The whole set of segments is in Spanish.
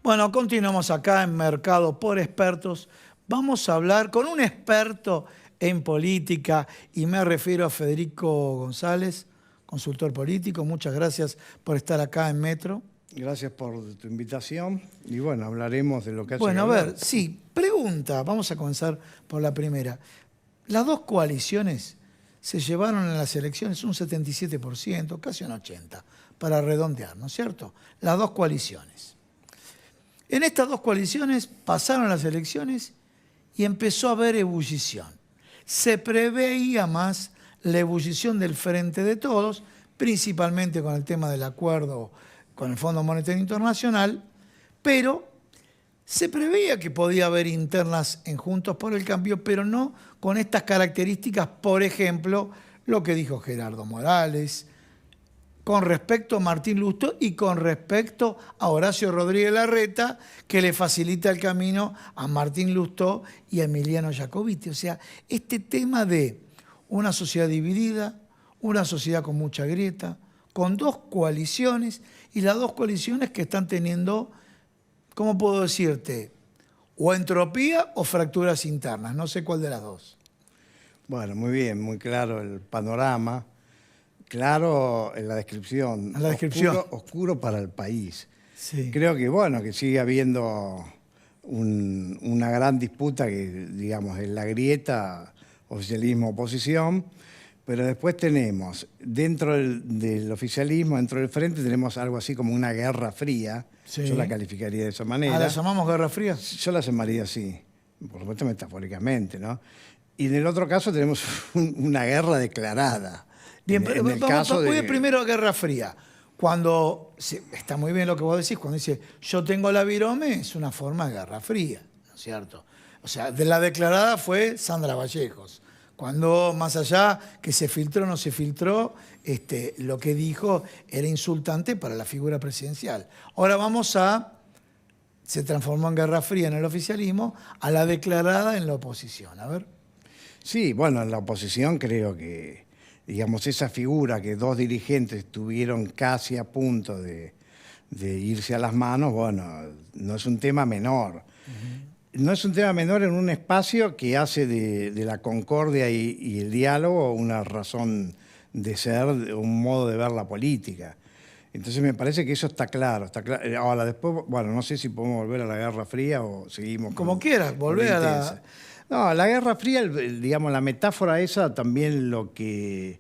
Bueno, continuamos acá en Mercado por Expertos. Vamos a hablar con un experto en política y me refiero a Federico González, consultor político. Muchas gracias por estar acá en Metro. Gracias por tu invitación y bueno, hablaremos de lo que haya que Bueno, a hablar. ver, sí, pregunta, vamos a comenzar por la primera. Las dos coaliciones se llevaron en las elecciones un 77%, casi un 80%, para redondear, ¿no es cierto? Las dos coaliciones. En estas dos coaliciones pasaron las elecciones y empezó a haber ebullición. Se preveía más la ebullición del Frente de Todos, principalmente con el tema del acuerdo con el Fondo Monetario Internacional, pero se preveía que podía haber internas en Juntos por el Cambio, pero no con estas características, por ejemplo, lo que dijo Gerardo Morales, con respecto a Martín Lustó y con respecto a Horacio Rodríguez Larreta, que le facilita el camino a Martín Lustó y a Emiliano Jacobiti. O sea, este tema de una sociedad dividida, una sociedad con mucha grieta, con dos coaliciones, y las dos coaliciones que están teniendo, ¿cómo puedo decirte? O entropía o fracturas internas, no sé cuál de las dos. Bueno, muy bien, muy claro el panorama, claro en la descripción. En la descripción. Oscuro para el país. Sí. Creo que bueno, que sigue habiendo una gran disputa que, digamos, es la grieta oficialismo-oposición, pero después tenemos, dentro del oficialismo, dentro del frente, tenemos algo así como una guerra fría. Sí. Yo la calificaría de esa manera. ¿La llamamos Guerra Fría? Yo la llamaría así, por supuesto metafóricamente, ¿no? Y en el otro caso tenemos una guerra declarada. Bien, en el caso voy de... primero a Guerra Fría. Cuando, está muy bien lo que vos decís, cuando dice yo tengo la virome, es una forma de Guerra Fría, ¿no es cierto? O sea, de la declarada fue Sandra Vallejos. Cuando, más allá que se filtró o no se filtró, lo que dijo era insultante para la figura presidencial. Ahora vamos se transformó en Guerra Fría en el oficialismo, a la declarada en la oposición. A ver. Sí, bueno, en la oposición creo que, digamos, esa figura que dos dirigentes estuvieron casi a punto de irse a las manos, bueno, no es un tema menor. No es un tema menor en un espacio que hace de la concordia y el diálogo una razón de ser, un modo de ver la política. Entonces me parece que eso está claro. Ahora, después, bueno, no sé si podemos volver a la Guerra Fría o seguimos. Como quieras, volver a la... No, la Guerra Fría, digamos, la metáfora esa también lo que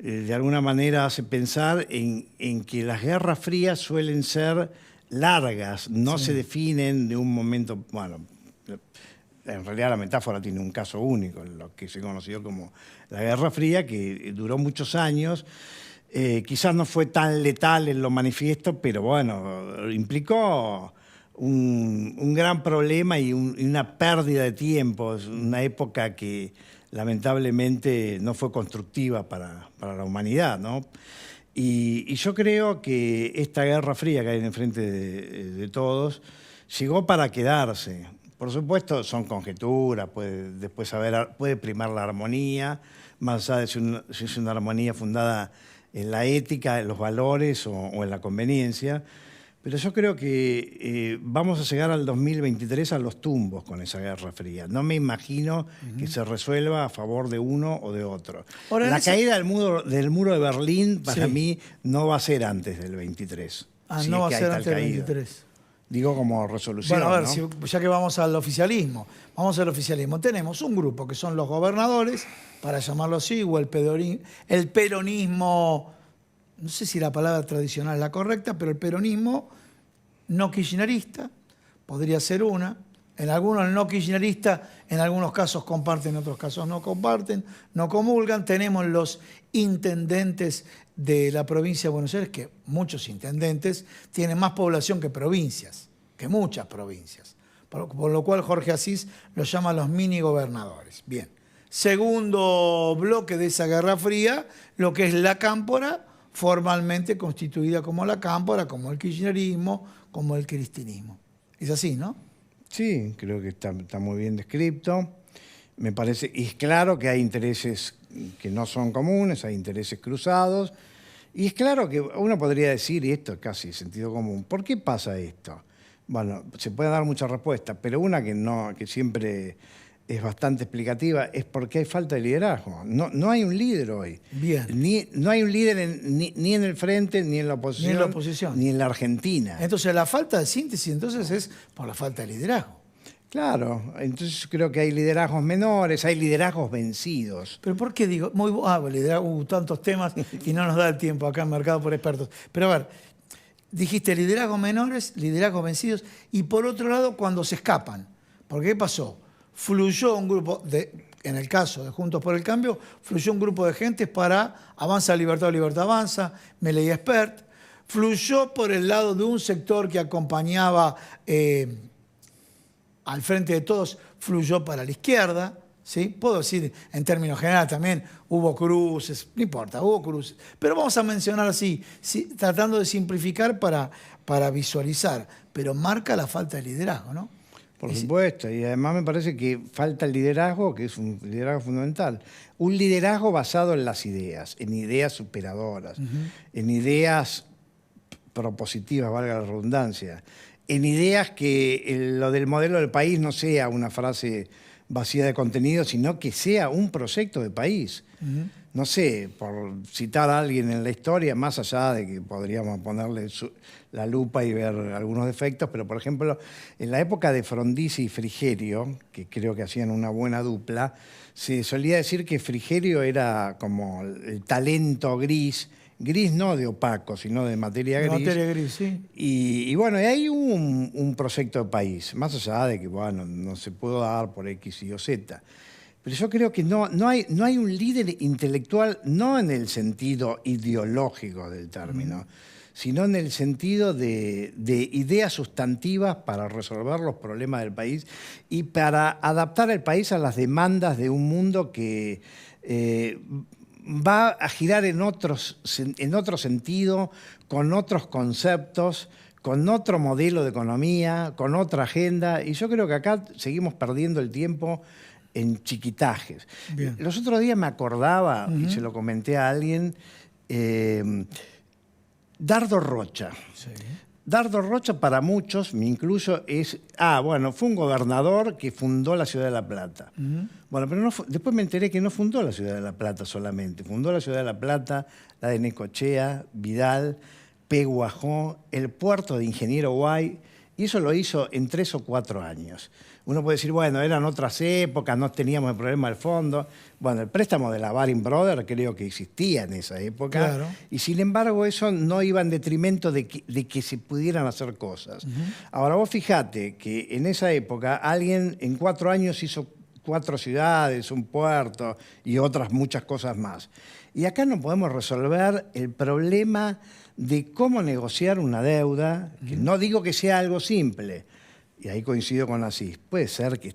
de alguna manera hace pensar en que las guerras frías suelen ser largas, no se definen de un momento, bueno, en realidad la metáfora tiene un caso único, lo que se conoció como la Guerra Fría, que duró muchos años. Quizás no fue tan letal en lo manifiesto, pero bueno, implicó un gran problema y una pérdida de tiempo. Es una época que lamentablemente no fue constructiva para la humanidad, ¿no? Y yo creo que esta Guerra Fría que hay en frente de todos llegó para quedarse. Por supuesto, son conjeturas, puede primar la armonía, más allá de si es una armonía fundada en la ética, en los valores o en la conveniencia. Pero yo creo que vamos a llegar al 2023 a los tumbos con esa Guerra Fría. No me imagino que se resuelva a favor de uno o de otro. Ahora, la caída del muro de Berlín, para mí, no va a ser antes del 23. No va a ser antes del 23. Digo como resolución. Bueno, a ver, ¿no? ya que vamos al oficialismo, tenemos un grupo que son los gobernadores, para llamarlo así, o el peronismo, no sé si la palabra tradicional es la correcta, pero el peronismo no kirchnerista, podría ser una. En algunos el no kirchnerista, en algunos casos comparten, en otros casos no comparten, no comulgan. Tenemos los intendentes de la provincia de Buenos Aires, que muchos intendentes tienen más población que provincias, que muchas provincias. Por lo cual Jorge Asís los llama los mini gobernadores. Bien. Segundo bloque de esa Guerra Fría, lo que es la cámpora, formalmente constituida como la cámpora, como el kirchnerismo, como el cristinismo. Es así, ¿no? Sí, creo que está muy bien descrito. Me parece, y es claro que hay intereses que no son comunes, hay intereses cruzados, y es claro que uno podría decir, y esto es casi sentido común, ¿por qué pasa esto? Bueno, se pueden dar muchas respuestas, pero una que no, que siempre es bastante explicativa, es porque hay falta de liderazgo. No hay un líder hoy. Bien. No hay un líder ni en el frente, ni en la oposición, Ni en la oposición. ni en la Argentina. Entonces la falta de síntesis entonces es por la falta de liderazgo. Claro, entonces creo que hay liderazgos menores, hay liderazgos vencidos. Pero ¿por qué digo? Liderazgo, tantos temas y no nos da el tiempo acá en Mercado por Expertos. Pero a ver, dijiste liderazgos menores, liderazgos vencidos, y por otro lado cuando se escapan. Porque ¿qué pasó? Fluyó un grupo, en el caso de Juntos por el Cambio, fluyó un grupo de gentes para Avanza Libertad, Libertad Avanza, Milei Expert, fluyó por el lado de un sector que acompañaba al Frente de Todos, fluyó para la izquierda, ¿sí? Puedo decir en términos generales también, hubo cruces, no importa, hubo cruces. Pero vamos a mencionar así, tratando de simplificar para visualizar, pero marca la falta de liderazgo, ¿no? Por supuesto, y además me parece que falta el liderazgo, que es un liderazgo fundamental. Un liderazgo basado en las ideas, en ideas superadoras, en ideas propositivas, valga la redundancia, en ideas que lo del modelo del país no sea una frase vacía de contenido, sino que sea un proyecto de país. No sé, por citar a alguien en la historia, más allá de que podríamos ponerle la lupa y ver algunos defectos, pero por ejemplo, en la época de Frondizi y Frigerio, que creo que hacían una buena dupla, se solía decir que Frigerio era como el talento gris no de opaco, sino de materia gris. Materia gris, sí. Y bueno, y hay un proyecto de país, más allá de que bueno, no se puede dar por X y o Z. Pero yo creo que no hay un líder intelectual, no en el sentido ideológico del término, sino en el sentido de ideas sustantivas para resolver los problemas del país y para adaptar el país a las demandas de un mundo que va a girar en otro sentido, con otros conceptos, con otro modelo de economía, con otra agenda. Y yo creo que acá seguimos perdiendo el tiempo en chiquitajes. Bien. Los otros días me acordaba, y se lo comenté a alguien, Dardo Rocha. Sí. Dardo Rocha para muchos, me incluyo, fue un gobernador que fundó la ciudad de La Plata. Bueno, pero después me enteré que no fundó la ciudad de La Plata solamente, fundó la ciudad de La Plata, la de Necochea, Vidal, Peguajó, el puerto de Ingeniero Guay, y eso lo hizo en 3 o 4 años. Uno puede decir, bueno, eran otras épocas, no teníamos el problema del fondo. Bueno, el préstamo de la Baring Brothers creo que existía en esa época. Claro. Y sin embargo eso no iba en detrimento de que se pudieran hacer cosas. Ahora vos fijate que en esa época alguien en 4 años hizo 4 ciudades, un puerto y otras muchas cosas más. Y acá no podemos resolver el problema de cómo negociar una deuda, que no digo que sea algo simple, y ahí coincido con Asís. Puede ser que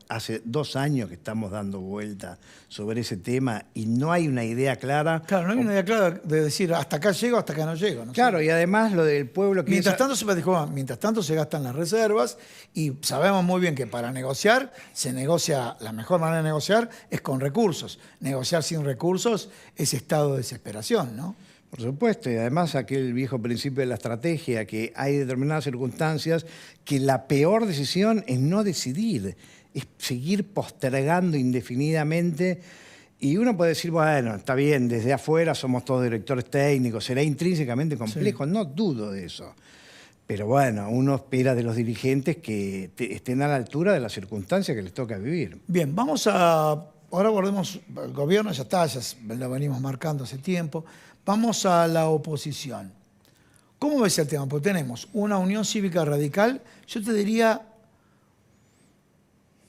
hace 2 años que estamos dando vuelta sobre ese tema y no hay una idea clara. Claro, no hay una idea clara de decir hasta acá llego, hasta acá no llego. ¿No? Claro, y además lo del pueblo que... Mientras tanto se gastan las reservas y sabemos muy bien que para negociar, la mejor manera de negociar es con recursos. Negociar sin recursos es estado de desesperación, ¿no? Por supuesto, y además aquel viejo principio de la estrategia, que hay determinadas circunstancias que la peor decisión es no decidir, es seguir postergando indefinidamente. Y uno puede decir, bueno, está bien, desde afuera somos todos directores técnicos, será intrínsecamente complejo, no dudo de eso. Pero bueno, uno espera de los dirigentes que estén a la altura de las circunstancias que les toca vivir. Bien, ahora volvemos al gobierno, ya está, ya lo venimos marcando hace tiempo. Vamos a la oposición. ¿Cómo ves el tema? Porque tenemos una Unión Cívica Radical, yo te diría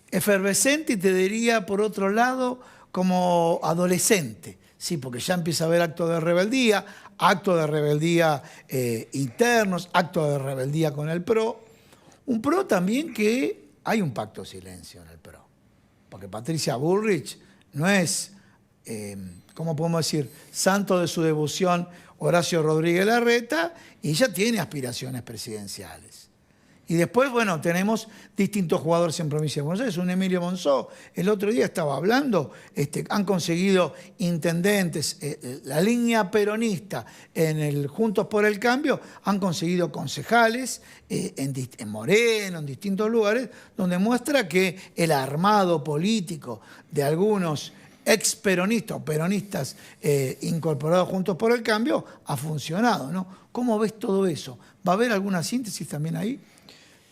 efervescente y te diría, por otro lado, como adolescente. Sí, porque ya empieza a haber actos de rebeldía internos, actos de rebeldía con el PRO. Un PRO también que hay un pacto de silencio en el PRO. Porque Patricia Bullrich no es... ¿cómo podemos decir? Santo de su devoción Horacio Rodríguez Larreta, y ella tiene aspiraciones presidenciales. Y después, bueno, tenemos distintos jugadores en Provincia de Buenos Aires. Un Emilio Monzó, el otro día estaba hablando, han conseguido intendentes, la línea peronista en el Juntos por el Cambio, han conseguido concejales en Moreno, en distintos lugares, donde muestra que el armado político de algunos ex-peronistas o peronistas incorporados Juntos por el Cambio ha funcionado, ¿no? ¿Cómo ves todo eso? ¿Va a haber alguna síntesis también ahí?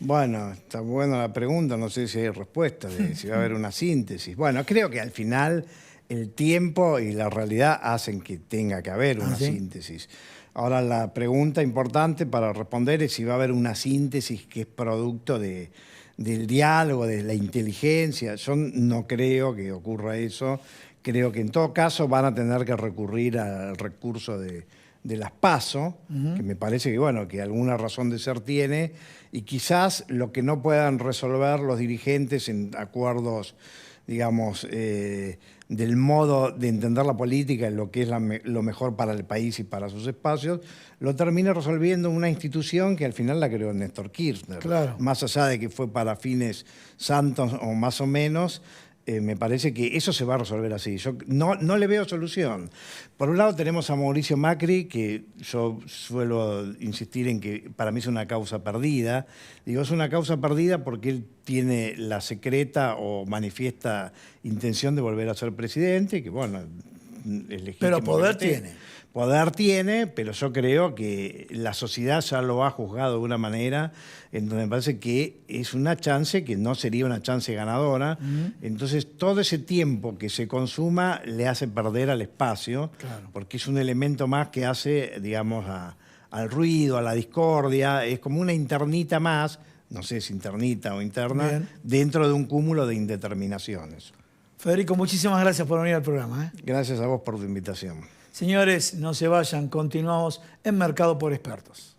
Bueno, está buena la pregunta, no sé si hay respuesta de si va a haber una síntesis. Bueno, creo que al final el tiempo y la realidad hacen que tenga que haber una síntesis. Ahora, la pregunta importante para responder es si va a haber una síntesis que es producto del diálogo, de la inteligencia. Yo no creo que ocurra eso. Creo que en todo caso van a tener que recurrir al recurso de las PASO, que me parece que, bueno, que alguna razón de ser tiene, y quizás lo que no puedan resolver los dirigentes en acuerdos, digamos, del modo de entender la política, en lo que es lo mejor para el país y para sus espacios, lo termine resolviendo una institución que al final la creó Néstor Kirchner. Claro. Más allá de que fue para fines santos o más o menos, me parece que eso se va a resolver así. Yo no le veo solución. Por un lado tenemos a Mauricio Macri, que yo suelo insistir en que para mí es una causa perdida. Digo, es una causa perdida porque él tiene la secreta o manifiesta intención de volver a ser presidente, que bueno, es legítimo. Pero poder tiene. Poder tiene, pero yo creo que la sociedad ya lo ha juzgado de una manera en donde me parece que es una chance que no sería una chance ganadora. Entonces, todo ese tiempo que se consuma le hace perder al espacio, porque es un elemento más que hace, digamos, al ruido, a la discordia. Es como una internita más, no sé si internita o interna, dentro de un cúmulo de indeterminaciones. Federico, muchísimas gracias por venir al programa. Gracias a vos por tu invitación. Señores, no se vayan, continuamos en Mercado por Expertos.